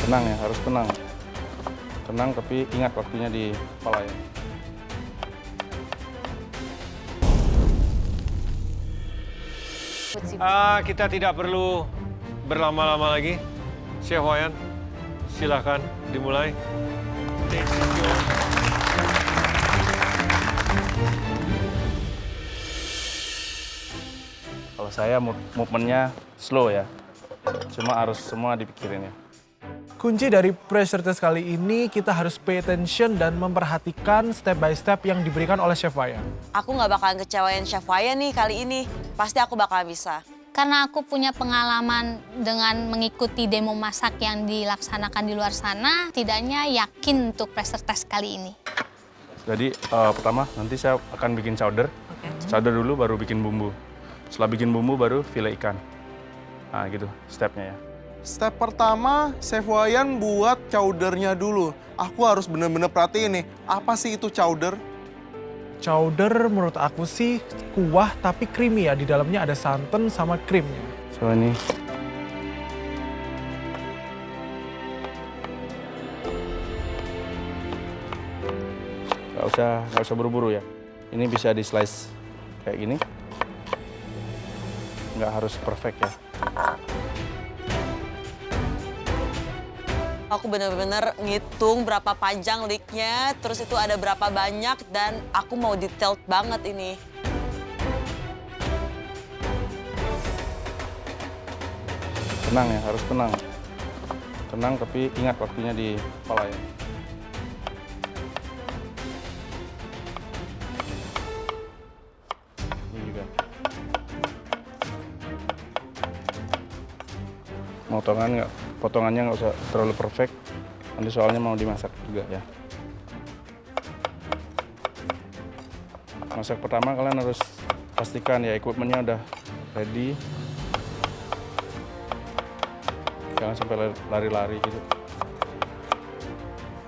Tenang ya, harus tenang. Tenang tapi ingat waktunya di kepala ya. Kita tidak perlu berlama-lama lagi. Chef Wayan, silakan dimulai. Kalau saya movementnya slow ya, cuma harus semua dipikirin ya. Kunci dari pressure test kali ini kita harus pay attention dan memperhatikan step by step yang diberikan oleh Chef Wayan. Aku nggak bakalan kecewain Chef Wayan nih kali ini. Pasti aku bakal bisa. Karena aku punya pengalaman dengan mengikuti demo masak yang dilaksanakan di luar sana, tidaknya yakin untuk pressure test kali ini. Jadi pertama nanti saya akan bikin chowder. Chowder dulu baru bikin bumbu. Setelah bikin bumbu baru file ikan. Nah gitu stepnya ya. Step pertama, Chef Wayan buat chowdernya dulu. Aku harus bener-bener perhatiin nih, apa sih itu chowder? Chowder menurut aku sih kuah tapi creamy ya. Di dalamnya ada santan sama krimnya. So ini nggak usah buru-buru ya. Ini bisa di slice kayak gini. Nggak harus perfect ya. Aku bener-bener ngitung berapa panjang licknya, terus itu ada berapa banyak, dan aku mau detailed banget ini. Tenang ya, harus tenang. Tenang tapi ingat waktunya di kepala ya. Ini juga. Potongannya nggak usah terlalu perfect. Nanti soalnya mau dimasak juga ya. Masak pertama kalian harus pastikan ya equipmentnya udah ready. Jangan sampai lari-lari gitu.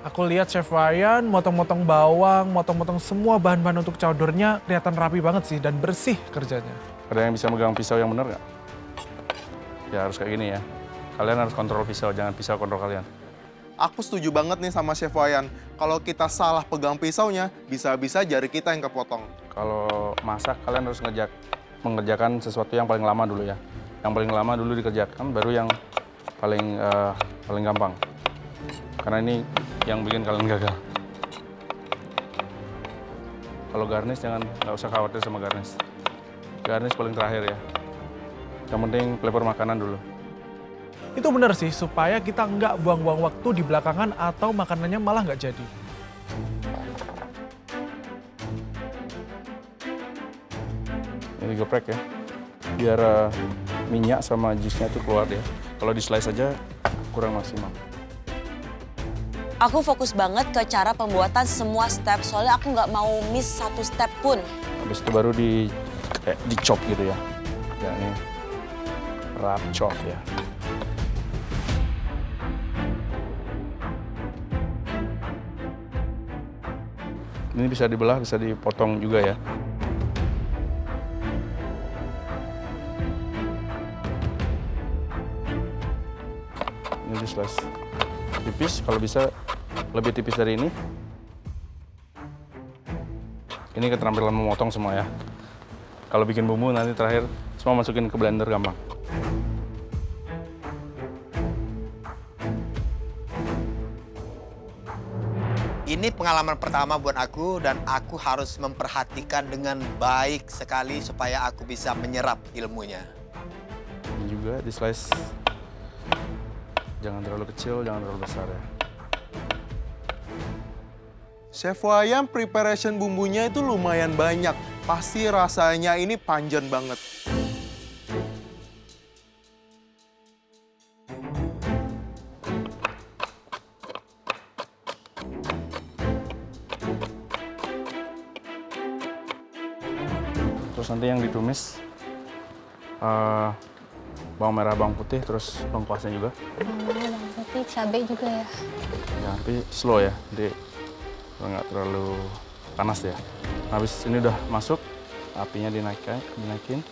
Aku lihat Chef Wayan motong-motong bawang, motong-motong semua bahan-bahan untuk chowdernya kelihatan rapi banget sih dan bersih kerjanya. Ada yang bisa megang pisau yang benar nggak? Ya harus kayak gini ya. Kalian harus kontrol pisau, jangan pisau kontrol kalian. Aku setuju banget nih sama Chef Wayan. Kalau kita salah pegang pisaunya, bisa-bisa jari kita yang kepotong. Kalau masak, kalian harus mengerjakan sesuatu yang paling lama dulu ya. Yang paling lama dulu dikerjakan, baru yang paling gampang. Karena ini yang bikin kalian gagal. Kalau garnish, nggak usah khawatir sama garnish. Garnish paling terakhir ya. Yang penting flavor makanan dulu. Itu benar sih, supaya kita nggak buang-buang waktu di belakangan atau makanannya malah nggak jadi. Ini geprek ya, biar minyak sama jusnya itu keluar ya. Kalau di slice aja kurang maksimal. Aku fokus banget ke cara pembuatan semua step, soalnya aku nggak mau miss satu step pun. Habis itu baru di chop gitu ya. Ya ini rap chop ya. Ini bisa dibelah, bisa dipotong juga ya. Ini di slice tipis, kalau bisa lebih tipis dari ini. Ini keterampilan memotong semua ya. Kalau bikin bumbu nanti terakhir semua masukin ke blender gampang. Ini pengalaman pertama buat aku dan aku harus memperhatikan dengan baik sekali supaya aku bisa menyerap ilmunya. Ini juga di slice. Jangan terlalu kecil, jangan terlalu besar ya. Chef Wayan preparation bumbunya itu lumayan banyak. Pasti rasanya ini panjang banget. Terus nanti yang ditumis bawang merah, bawang putih, terus lengkuasnya juga. Bawang putih, cabai juga ya. Ya, tapi slow ya, jadi nggak terlalu panas ya. Habis ini udah masuk, apinya dinaikin.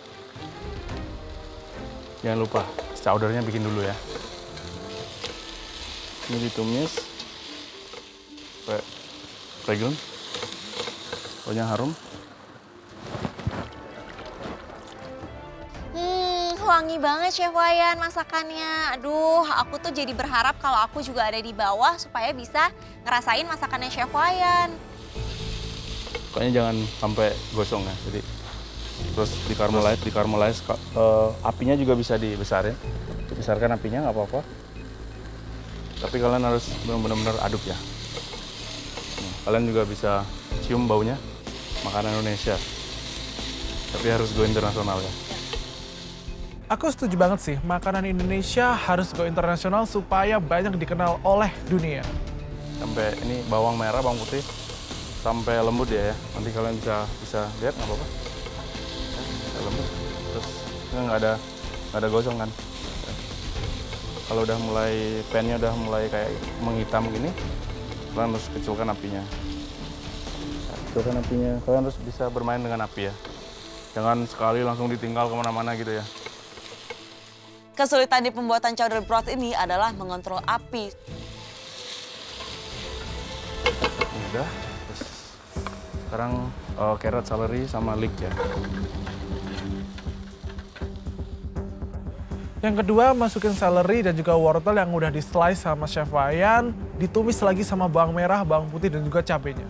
Jangan lupa, chowdernya bikin dulu ya. Ini ditumis sampai fragrant, baunya harum. Wangi banget Chef Wayan masakannya. Aduh, aku tuh jadi berharap kalau aku juga ada di bawah supaya bisa ngerasain masakannya Chef Wayan. Pokoknya jangan sampai gosong ya. Jadi terus dikarmelize, apinya juga bisa dibesarin. Besarkan apinya nggak apa-apa. Tapi kalian harus benar-benar aduk ya. Kalian juga bisa cium baunya makanan Indonesia. Tapi harus go internasional ya. Aku setuju banget sih, makanan Indonesia harus go internasional supaya banyak dikenal oleh dunia. Sampai ini bawang merah, bawang putih sampai lembut ya. Nanti kalian bisa lihat nggak apa-apa. Ya, lembut. Terus nggak ada gosong kan. Kalau udah mulai pannya udah mulai kayak menghitam gini, kalian harus kecilkan apinya. Kecilkan apinya. Kalian harus bisa bermain dengan api ya. Jangan sekali langsung ditinggal kemana-mana gitu ya. Kesulitan di pembuatan chowder broth ini adalah mengontrol api. Udah. Terus sekarang carrot, celery, sama leek ya. Yang kedua, masukin celery dan juga wortel yang udah di-slice sama Chef Wayan, ditumis lagi sama bawang merah, bawang putih, dan juga cabenya.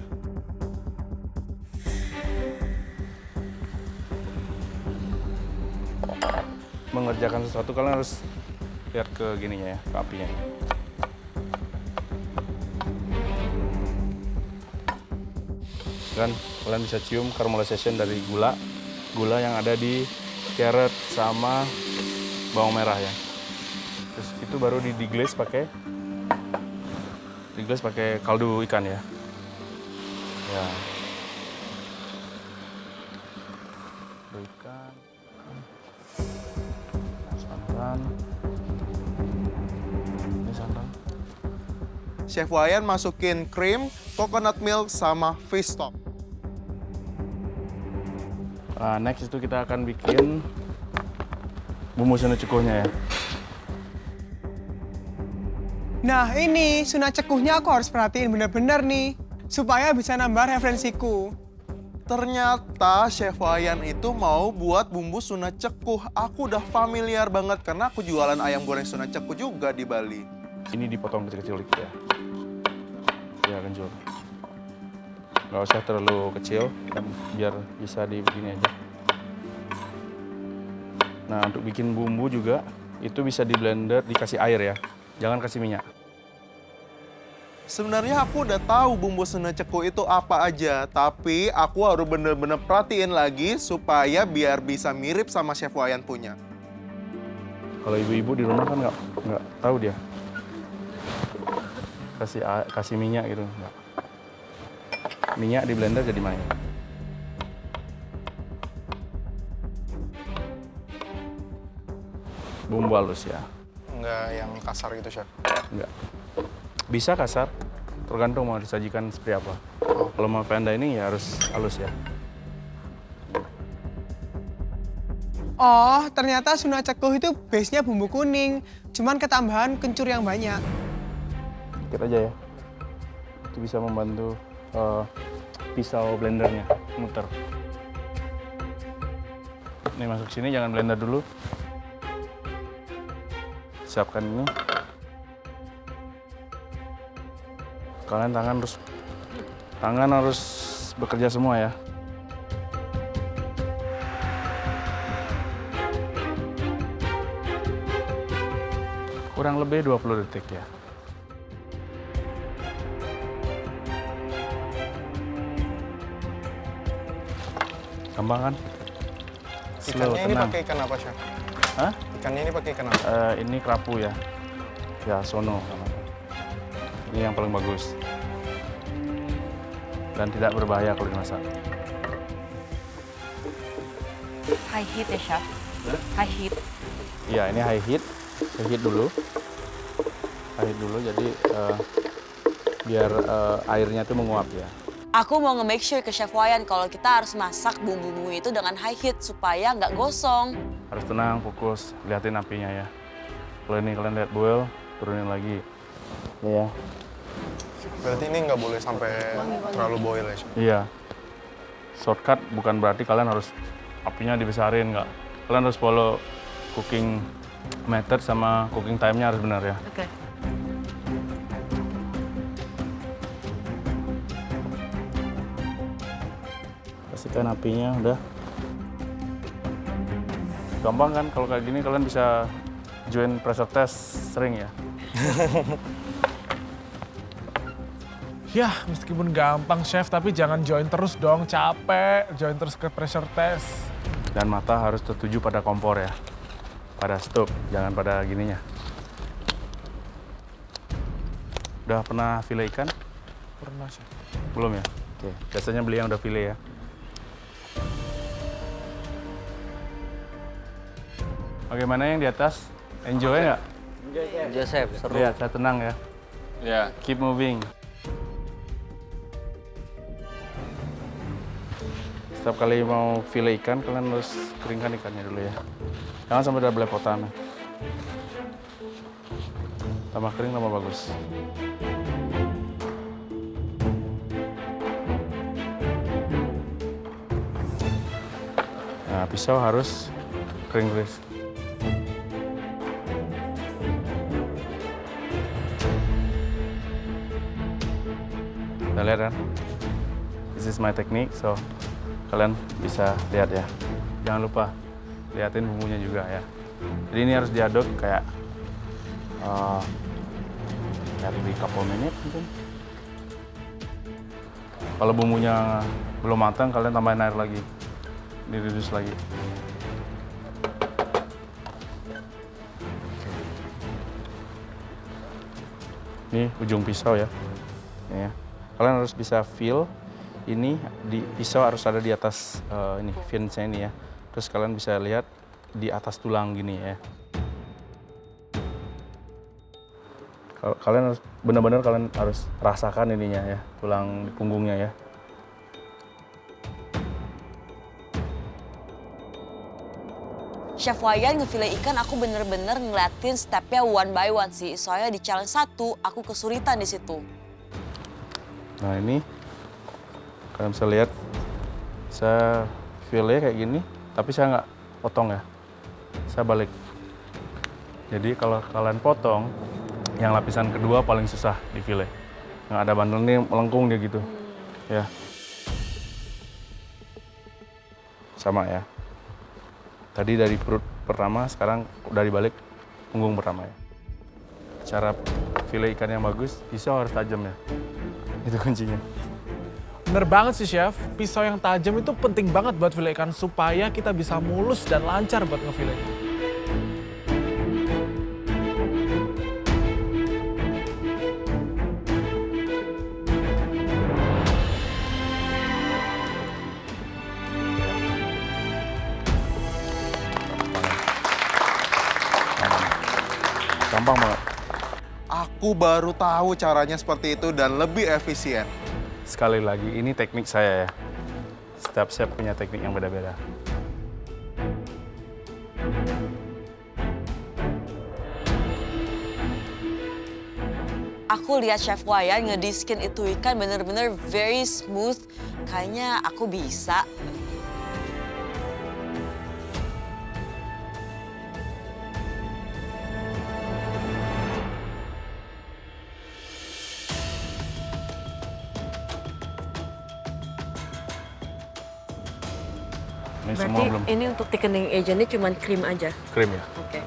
Mengerjakan sesuatu kalian harus lihat ke gininya ya, ke apinya. Dan kalian bisa cium caramelization dari gula yang ada di carrot sama bawang merah ya. Terus itu baru diglaze pakai kaldu ikan ya. Ya. Kaldu ikan. Santan. Ini santan. Chef Wayan masukin krim, coconut milk, sama fish stock. Next itu kita akan bikin bumbu suna cekuhnya ya. Nah ini, suna cekuhnya aku harus perhatiin bener-bener nih. Supaya bisa nambah referensiku. Ternyata Chef Wayan itu mau buat bumbu suna cekuh. Aku udah familiar banget karena aku jualan ayam goreng suna cekuh juga di Bali. Ini dipotong kecil-kecil dikit ya. Ya kencur. Nggak usah terlalu kecil, kan biar bisa begini aja. Nah untuk bikin bumbu juga, itu bisa di blender, dikasih air ya. Jangan kasih minyak. Sebenarnya aku udah tahu bumbu suna cekuh itu apa aja, tapi aku harus bener-bener perhatiin lagi supaya biar bisa mirip sama Chef Wayan punya. Kalau ibu-ibu di rumah kan nggak tahu dia. Kasih minyak gitu, nggak. Minyak di blender jadi main. Bumbu halus ya. Enggak yang kasar gitu, Chef. Enggak. Bisa kasar, tergantung mau disajikan seperti apa. Kalau mau panda ini ya harus halus ya. Oh, ternyata suna cekuh itu base-nya bumbu kuning. Cuman ketambahan kencur yang banyak. Dikit aja ya. Itu bisa membantu pisau blendernya muter. Ini masuk sini, jangan blender dulu. Siapkan ini. Kalian tangan harus bekerja semua ya. Kurang lebih 20 detik ya. Gampang kan? Ikannya ini pakai ikan apa, Chef? Hah? Ikannya ini pakai ikan apa? Ini kerapu ya. Ya, sono. Ini yang paling bagus. Dan tidak berbahaya kalau dimasak. High heat ya, Chef? High heat. Iya, ini high heat. High heat dulu. High heat dulu, jadi biar airnya tuh menguap ya. Aku mau nge-make sure ke Chef Wayan kalau kita harus masak bumbu-bumbu itu dengan high heat supaya nggak gosong. Harus tenang, fokus, liatin apinya ya. Kalau ini kalian lihat boil, turunin lagi. Iya. Berarti ini nggak boleh sampai terlalu boil ya, Chef? Iya. Shortcut bukan berarti kalian harus apinya dibesarin, nggak. Kalian harus follow cooking method sama cooking time-nya harus benar ya. Oke. Pastikan apinya udah. Gampang kan kalau kayak gini kalian bisa join pressure test sering ya. Ya, meskipun gampang chef, tapi jangan join terus dong, capek. Join terus ke pressure test. Dan mata harus tertuju pada kompor ya. Pada stove, jangan pada gininya. Udah pernah file ikan? Pernah chef. Belum ya? Oke, biasanya beli yang udah file ya. Bagaimana yang di atas? Enjoy nggak? Enjoy, Chef. Seru. Lihat, saya tenang ya. Ya, keep moving. Setiap kali mau file ikan, kalian harus keringkan ikannya dulu ya. Jangan sampai udah belepotan. Tambah kering, tambah bagus. Nah, pisau harus kering guys. Kita lihat kan? This is my technique, so kalian bisa lihat ya. Jangan lupa liatin bumbunya juga ya. Jadi ini harus diaduk kayak every couple minute mungkin. Kalau bumbunya belum matang, kalian tambahin air lagi, direbus lagi. Ini ujung pisau ya. Ini ya. Kalian harus bisa feel ini di pisau harus ada di atas ini fins-nya ini ya. Terus kalian bisa lihat di atas tulang gini ya. Kalian harus benar-benar kalian harus rasakan ininya ya, tulang di punggungnya ya. Chef Wayan ngefile ikan, aku bener-bener ngeliatin stepnya one by one sih. Soalnya di challenge 1, aku kesulitan di situ. Nah ini, kalian bisa lihat, saya file kayak gini, tapi saya nggak potong ya. Saya balik. Jadi kalau kalian potong, yang lapisan kedua paling susah di file. Yang ada bandel ini melengkung dia gitu. Ya. Sama ya. Tadi dari perut pertama, sekarang udah dibalik punggung pertama ya. Cara file ikan yang bagus, pisau harus tajam ya. Itu kuncinya. Bener banget sih chef, pisau yang tajam itu penting banget buat file ikan supaya kita bisa mulus dan lancar buat ngefile. Gampang banget. Aku baru tahu caranya seperti itu dan lebih efisien. Sekali lagi, ini teknik saya ya. Setiap chef punya teknik yang beda-beda. Aku lihat Chef Wayan ngediskin itu ikan bener-bener very smooth. Kayaknya aku bisa. Ini semua belum ini untuk thickening agentnya cuma krim aja? krim ya. Oke.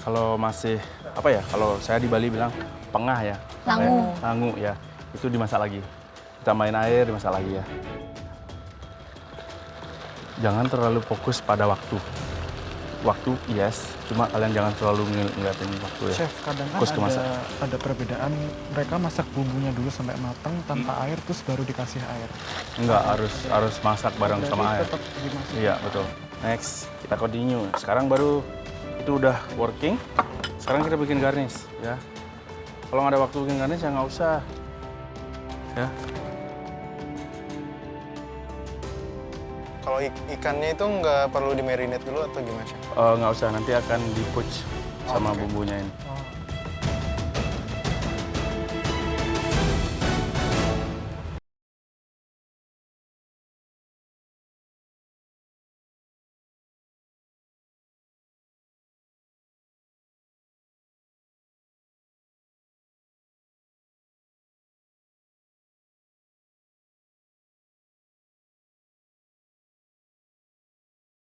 Kalau masih, apa ya, kalau saya di Bali bilang pengah ya. Langu. Langu ya, itu dimasak lagi. Ditambahin air, dimasak lagi ya. Jangan terlalu fokus pada waktu. Waktu, yes, cuma kalian jangan terlalu ngeliatin waktu ya. Chef, kadang kan Fokus ke masak. ada perbedaan, mereka masak bumbunya dulu sampai matang tanpa air, terus baru dikasih air. Enggak, harus masak bareng Berarti sama air. tetap dimasak. Iya, betul. Next, kita continue. Sekarang baru itu udah working. Sekarang kita bikin garnish ya. Kalau nggak ada waktu bikin garnish ya nggak usah. Ya. Kalau ikannya itu nggak perlu di-marinate dulu atau gimana, Chef? Nggak usah, nanti akan di-poach sama bumbunya ini.